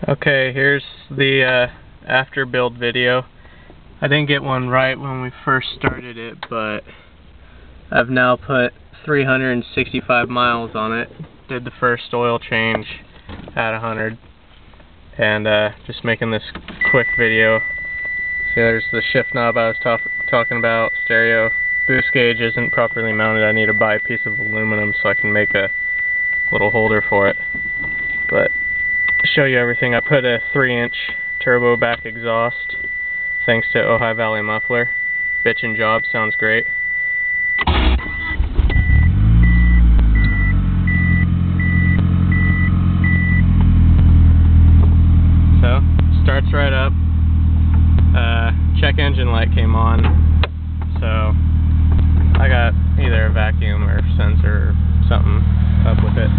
Okay, here's the after build video. I didn't get one right when we first started it, but I've now put 365 miles on it. Did the first oil change at 100, and just making this quick video. See, there's the shift knob I was talking about. Stereo boost gauge isn't properly mounted. I need to buy a piece of aluminum so I can make a little holder for it. But to show you everything, I put a 3-inch turbo back exhaust thanks to Ojai Valley Muffler. Bitchin' job, sounds great. So, starts right up. Check engine light came on, so I got either a vacuum or sensor or something up with it.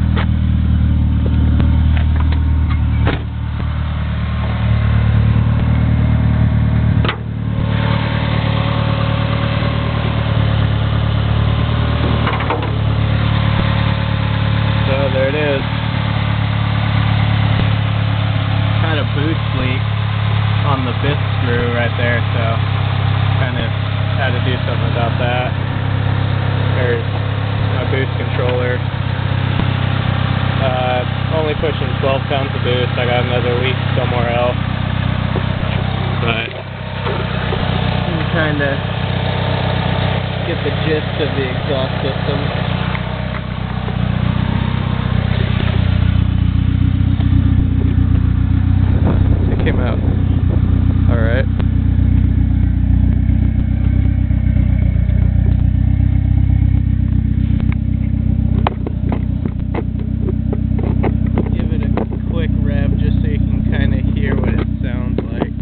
So there it is. Kind of boost leak on the bisque screw right there, so kind of had to do something about that. There's my boost controller. Only pushing 12 pounds of boost. I got another leak somewhere else, but you kind of get the gist of the exhaust system. It came out alright. Give it a quick rev just so you can kind of hear what it sounds like.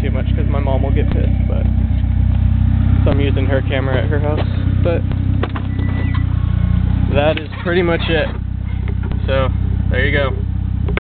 Too much because my mom will get pissed, but so I'm using her camera at her house. But that is pretty much it. So there you go.